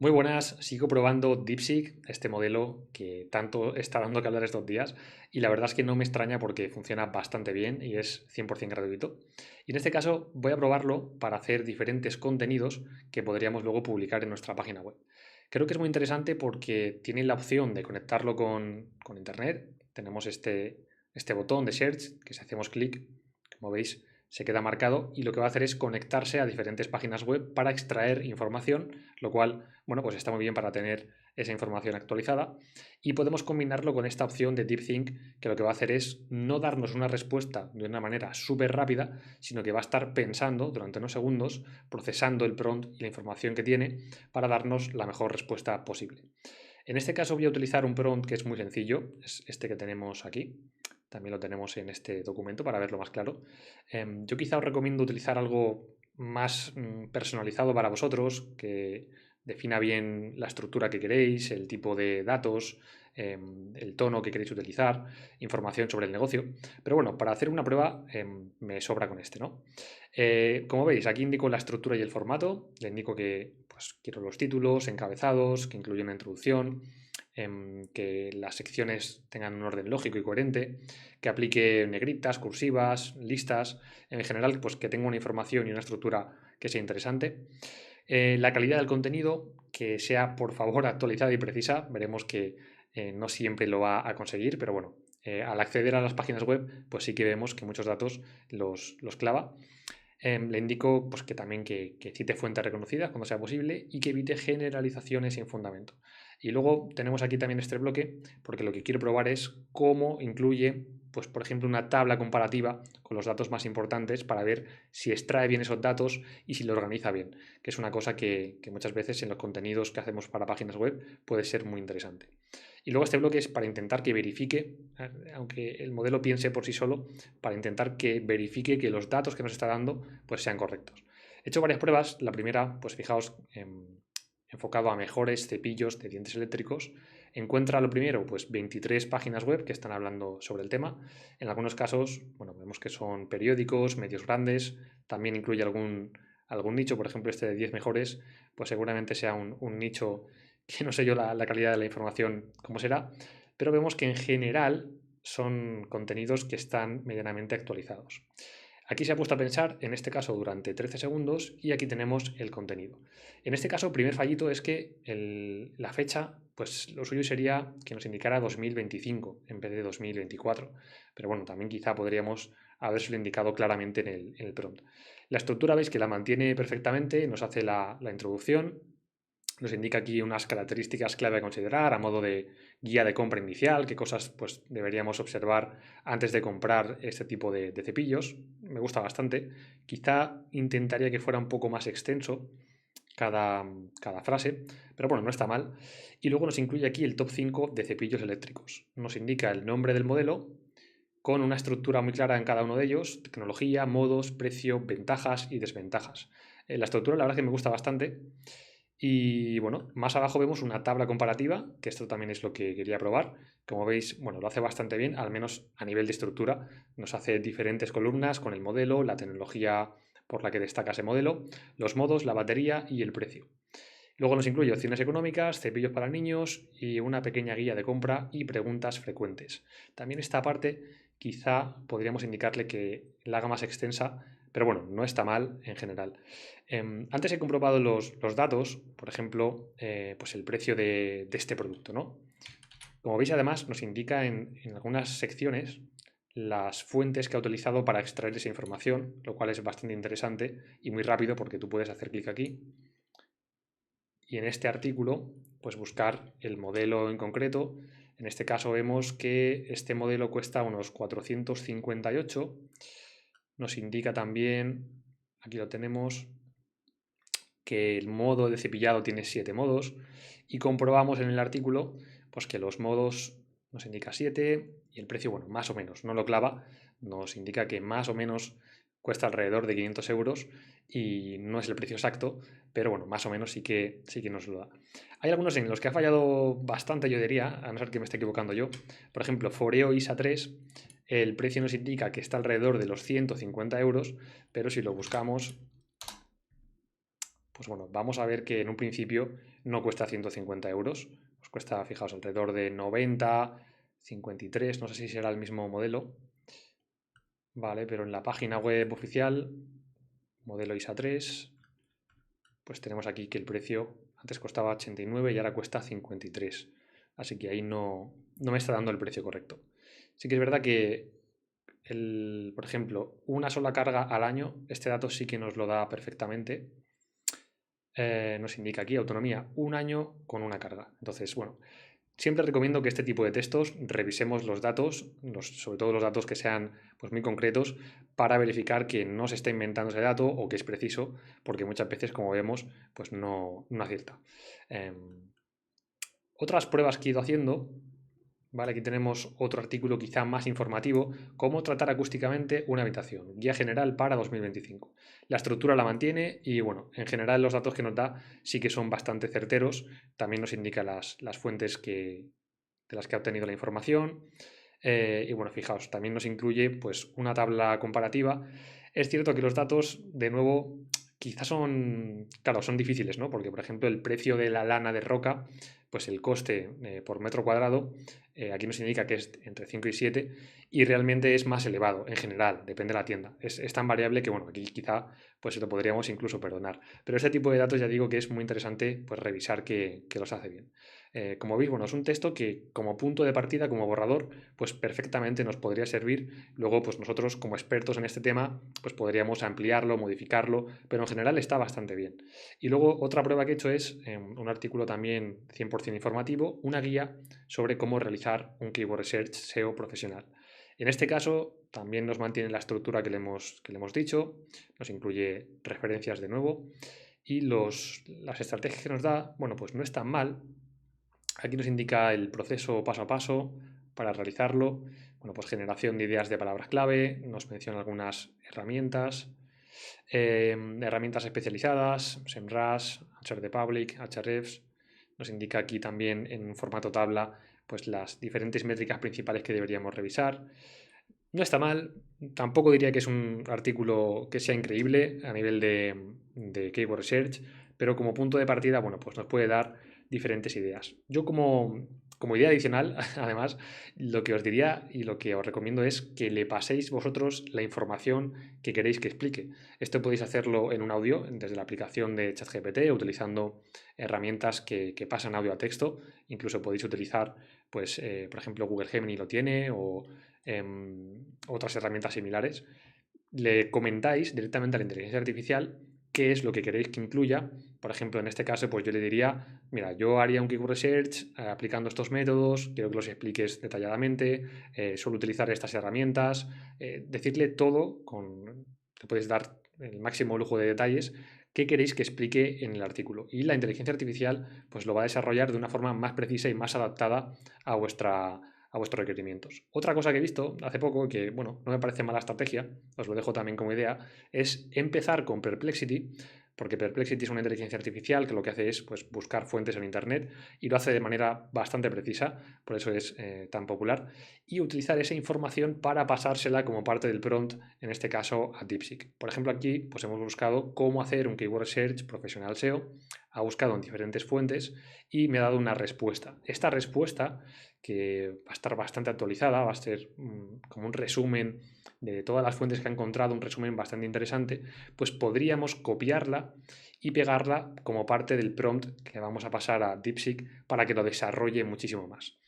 Muy buenas, sigo probando DeepSeek, este modelo que tanto está dando que hablar estos días, y la verdad es que no me extraña porque funciona bastante bien y es 100% gratuito. Y en este caso voy a probarlo para hacer diferentes contenidos que podríamos luego publicar en nuestra página web. Creo que es muy interesante porque tiene la opción de conectarlo con Internet. Tenemos este botón de Search que si hacemos clic, como veis, se queda marcado y lo que va a hacer es conectarse a diferentes páginas web para extraer información, lo cual, bueno, pues está muy bien para tener esa información actualizada. Y podemos combinarlo con esta opción de DeepThink, que lo que va a hacer es no darnos una respuesta de una manera súper rápida, sino que va a estar pensando durante unos segundos, procesando el prompt y la información que tiene para darnos la mejor respuesta posible. En este caso voy a utilizar un prompt que es muy sencillo, es este que tenemos aquí. También lo tenemos en este documento para verlo más claro. Yo quizá os recomiendo utilizar algo más personalizado para vosotros, que defina bien la estructura que queréis, el tipo de datos, el tono que queréis utilizar, información sobre el negocio. Pero bueno, para hacer una prueba me sobra con este, ¿no? Como veis, aquí indico la estructura y el formato. Le indico que pues, quiero los títulos, encabezados, que incluye una introducción, que las secciones tengan un orden lógico y coherente, que aplique negritas, cursivas, listas, en general, pues que tenga una información y una estructura que sea interesante. La calidad del contenido, que sea por favor actualizada y precisa, veremos que no siempre lo va a conseguir, pero bueno, al acceder a las páginas web, pues sí que vemos que muchos datos los clava. Le indico pues, que también que cite fuentes reconocidas cuando sea posible y que evite generalizaciones sin fundamento. Y luego tenemos aquí también este bloque, porque lo que quiero probar es cómo incluye, pues, por ejemplo, una tabla comparativa con los datos más importantes para ver si extrae bien esos datos y si lo organiza bien, que es una cosa que muchas veces en los contenidos que hacemos para páginas web puede ser muy interesante. Y luego este bloque es para intentar que verifique, aunque el modelo piense por sí solo, para intentar que verifique que los datos que nos está dando pues sean correctos. He hecho varias pruebas. La primera, pues fijaos, enfocado a mejores cepillos de dientes eléctricos. Encuentra lo primero, pues 23 páginas web que están hablando sobre el tema. En algunos casos, bueno, vemos que son periódicos, medios grandes, también incluye algún nicho, por ejemplo, este de 10 mejores, pues seguramente sea un nicho que no sé yo la calidad de la información cómo será, pero vemos que en general son contenidos que están medianamente actualizados. Aquí se ha puesto a pensar, en este caso durante 13 segundos, y aquí tenemos el contenido. En este caso, el primer fallito es que la fecha, pues lo suyo sería que nos indicara 2025 en vez de 2024. Pero bueno, también quizá podríamos habérselo indicado claramente en el prompt. La estructura veis que la mantiene perfectamente, nos hace la introducción, nos indica aquí unas características clave a considerar a modo de guía de compra inicial, qué cosas pues, deberíamos observar antes de comprar este tipo de cepillos. Me gusta bastante. Quizá intentaría que fuera un poco más extenso cada frase, pero bueno, no está mal. Y luego nos incluye aquí el top 5 de cepillos eléctricos. Nos indica el nombre del modelo con una estructura muy clara en cada uno de ellos, tecnología, modos, precio, ventajas y desventajas. La estructura la verdad es que me gusta bastante. Y bueno, más abajo vemos una tabla comparativa, que esto también es lo que quería probar. Como veis, bueno, lo hace bastante bien, al menos a nivel de estructura. Nos hace diferentes columnas con el modelo, la tecnología por la que destaca ese modelo, los modos, la batería y el precio. Luego nos incluye opciones económicas, cepillos para niños y una pequeña guía de compra y preguntas frecuentes. También esta parte quizá podríamos indicarle que la haga más extensa, pero bueno, no está mal en general. Antes he comprobado los datos, por ejemplo, pues el precio de este producto, ¿no? Como veis, además, nos indica en algunas secciones las fuentes que ha utilizado para extraer esa información, lo cual es bastante interesante y muy rápido porque tú puedes hacer clic aquí y en este artículo pues buscar el modelo en concreto. En este caso vemos que este modelo cuesta unos 458. Nos indica también, aquí lo tenemos, que el modo de cepillado tiene 7 modos y comprobamos en el artículo pues que los modos nos indica 7 y el precio, bueno, más o menos, no lo clava, nos indica que más o menos cuesta alrededor de 500 euros y no es el precio exacto, pero bueno, más o menos sí que nos lo da. Hay algunos en los que ha fallado bastante, yo diría, a no ser que me esté equivocando yo. Por ejemplo, Foreo ISA 3, el precio nos indica que está alrededor de los 150 euros, pero si lo buscamos pues bueno, vamos a ver que en un principio no cuesta 150 euros, nos cuesta, fijaos, alrededor de 90, 53, no sé si será el mismo modelo, vale, pero en la página web oficial, modelo ISA 3, pues tenemos aquí que el precio antes costaba 89 y ahora cuesta 53, así que ahí no me está dando el precio correcto. Sí que es verdad que por ejemplo, una sola carga al año, este dato sí que nos lo da perfectamente. Nos indica aquí autonomía, un año con una carga. Entonces, bueno, siempre recomiendo que este tipo de textos revisemos los datos, sobre todo los datos que sean pues, muy concretos, para verificar que no se está inventando ese dato o que es preciso, porque muchas veces, como vemos, pues no acierta. Otras pruebas que he ido haciendo. Vale, aquí tenemos otro artículo quizá más informativo, cómo tratar acústicamente una habitación, guía general para 2025. La estructura la mantiene y bueno, en general los datos que nos da sí que son bastante certeros, también nos indica las fuentes de las que ha obtenido la información y bueno, fijaos, también nos incluye pues una tabla comparativa. Es cierto que los datos, de nuevo, quizás claro, son difíciles, ¿no? Porque por ejemplo el precio de la lana de roca, pues el coste por metro cuadrado, aquí nos indica que es entre 5 y 7 y realmente es más elevado en general, depende de la tienda. Es tan variable que, bueno, aquí quizá pues lo podríamos incluso perdonar. Pero este tipo de datos ya digo que es muy interesante pues revisar que los hace bien. Como veis, bueno, es un texto que como punto de partida, como borrador, pues perfectamente nos podría servir. Luego, pues nosotros como expertos en este tema, pues podríamos ampliarlo, modificarlo, pero en general está bastante bien. Y luego otra prueba que he hecho es un artículo también 100% informativo, una guía sobre cómo realizar un Keyword Research SEO profesional. En este caso también nos mantiene la estructura que le hemos dicho, nos incluye referencias de nuevo y las estrategias que nos da, bueno, pues no están mal. Aquí nos indica el proceso paso a paso para realizarlo. Bueno, pues generación de ideas de palabras clave, nos menciona algunas herramientas, herramientas especializadas, SEMrush, Answer the Public, Ahrefs. Nos indica aquí también en formato tabla pues las diferentes métricas principales que deberíamos revisar. No está mal, tampoco diría que es un artículo que sea increíble a nivel de Keyword Research, pero como punto de partida, bueno, pues nos puede dar diferentes ideas. Yo como idea adicional, además, lo que os diría y lo que os recomiendo es que le paséis vosotros la información que queréis que explique. Esto podéis hacerlo en un audio desde la aplicación de ChatGPT, utilizando herramientas que pasan audio a texto. Incluso podéis utilizar, pues, por ejemplo, Google Gemini lo tiene o otras herramientas similares. Le comentáis directamente a la inteligencia artificial qué es lo que queréis que incluya. Por ejemplo, en este caso, pues yo le diría, mira, yo haría un keyword research aplicando estos métodos, quiero que los expliques detalladamente, suelo utilizar estas herramientas, decirle todo, te puedes dar el máximo lujo de detalles, qué queréis que explique en el artículo. Y la inteligencia artificial pues lo va a desarrollar de una forma más precisa y más adaptada a vuestros requerimientos. Otra cosa que he visto hace poco, que bueno, no me parece mala estrategia, os lo dejo también como idea, es empezar con Perplexity, porque Perplexity es una inteligencia artificial que lo que hace es pues, buscar fuentes en Internet y lo hace de manera bastante precisa, por eso es tan popular, y utilizar esa información para pasársela como parte del prompt, en este caso a DeepSeek. Por ejemplo, aquí pues, hemos buscado cómo hacer un keyword search profesional SEO, ha buscado en diferentes fuentes y me ha dado una respuesta. Esta respuesta, que va a estar bastante actualizada, va a ser como un resumen de todas las fuentes que ha encontrado, un resumen bastante interesante, pues podríamos copiarla y pegarla como parte del prompt que vamos a pasar a DeepSeek para que lo desarrolle muchísimo más.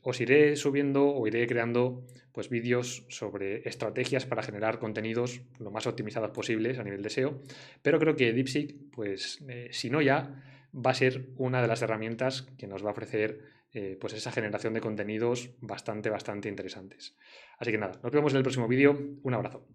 Os iré subiendo o iré creando pues, vídeos sobre estrategias para generar contenidos lo más optimizados posibles a nivel de SEO, pero creo que DeepSeek, pues si no ya, va a ser una de las herramientas que nos va a ofrecer pues esa generación de contenidos bastante interesantes. Así que nada, nos vemos en el próximo vídeo. Un abrazo.